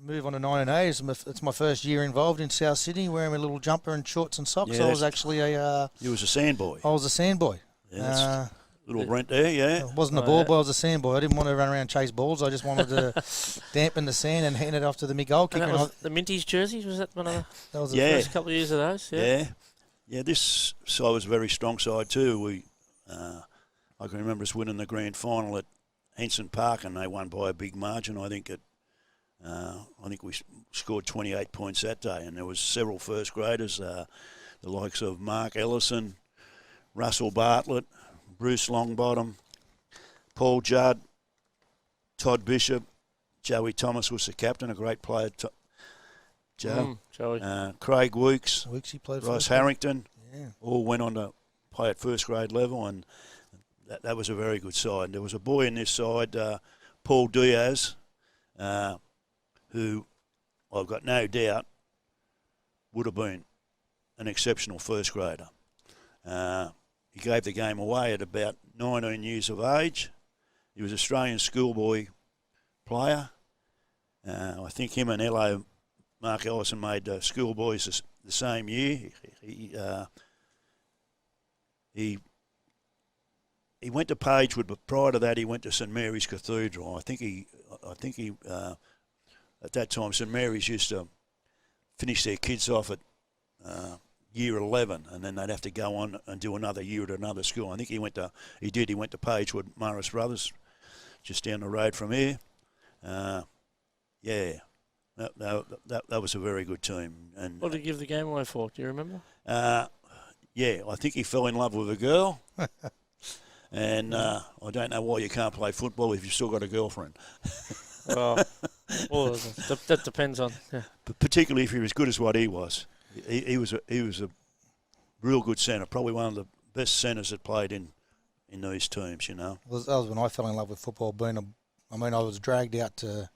move on to 1980s. It's my first year involved in South Sydney, wearing my little jumper and shorts and socks. Yeah, I was actually You was a sand boy. I was a sand boy. Yeah, little Brent there, yeah. I wasn't a ball boy, I was a sand boy. I didn't want to run around and chase balls. I just wanted to dampen the sand and hand it off to the mid-goal kicker. And that was the Minties jerseys, was that one of that was the first couple of years of those? Yeah, this side was a very strong side too. I can remember us winning the grand final at Henson Park, and they won by a big margin. I think we scored 28 points that day, and there was several first graders, the likes of Mark Ellison, Russell Bartlett, Bruce Longbottom, Paul Judd, Todd Bishop, Joey Thomas was the captain, a great player. Joey. Craig Weeks, he played for Ross Harrington, all went on to play at first grade level, and that was a very good side. There was a boy in this side, Paul Diaz, who I've got no doubt would have been an exceptional first grader. He gave the game away at about 19 years of age. He was an Australian schoolboy player. I think him and Mark Ellison made schoolboys the same year. He went to Pagewood, but prior to that, he went to St Mary's Cathedral. I think he at that time, St Mary's used to finish their kids off at year 11, and then they'd have to go on and do another year at another school. I think he went to Pagewood, Morris Brothers, just down the road from here. That was a very good team. And what did he give the game away for? Do you remember? I think he fell in love with a girl. And I don't know why you can't play football if you've still got a girlfriend. Well, that depends on. Yeah. But particularly if you're as good as what he was. He was a real good centre, probably one of the best centres that played in these teams, you know. That was when I fell in love with football. I was dragged out to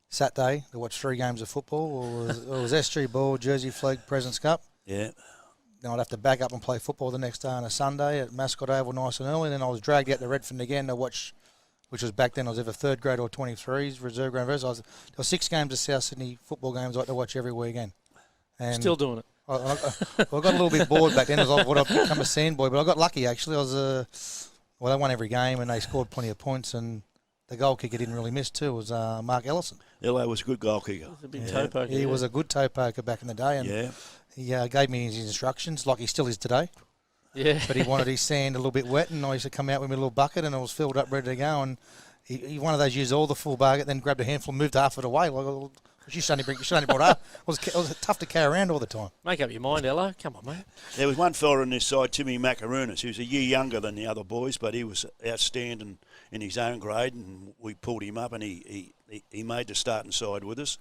Saturday to watch 3 games of football. It was SG Ball, Jersey Flegg, President's Cup. Yeah. Then I'd have to back up and play football the next day on a Sunday at Mascot Oval nice and early. Then I was dragged out to Redfern again to watch, which was back then I was either 3rd grade or 23s, reserve grade versus. There were 6 games of South Sydney football games I had to watch every weekend. And still doing it. I got a little bit bored back then as I would have become a sand boy, but I got lucky actually. They won every game and they scored plenty of points, and the goal kicker didn't really miss too. It was Mark Ellison. Ello was a good goal kicker. He was a big toe poker. He was a good toe poker back in the day, and he gave me his instructions like he still is today. Yeah. But he wanted his sand a little bit wet, and I used to come out with my little bucket, and it was filled up, ready to go. And he one of those used all the full bucket, then grabbed a handful, and moved half of it away. Like, you should only brought up. It was tough to carry around all the time. Make up your mind, Ello. Come on, mate. There was one fella on this side, Timmy Macaronis, who was a year younger than the other boys, but he was outstanding in his own grade, and we pulled him up, and he made the starting side with us.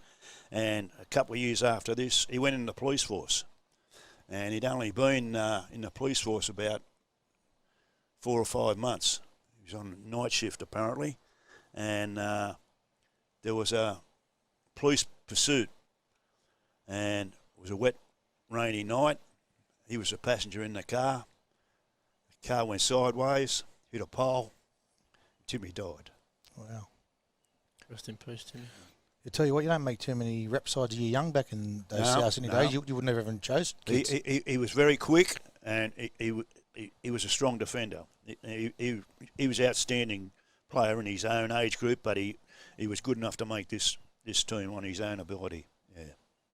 And a couple of years after this, he went in the police force. And he'd only been in the police force about 4 or 5 months. He was on night shift, apparently. And there was a police pursuit, and it was a wet, rainy night. He was a passenger in the car. The car went sideways, hit a pole. Timmy died. Wow. Rest in peace, Timmy. I tell you what, you don't make too many rep sides of you young back in those South Sydney days. You would never even chose kids. He was very quick, and he was a strong defender. He was outstanding player in his own age group, but he was good enough to make this team on his own ability. Yeah.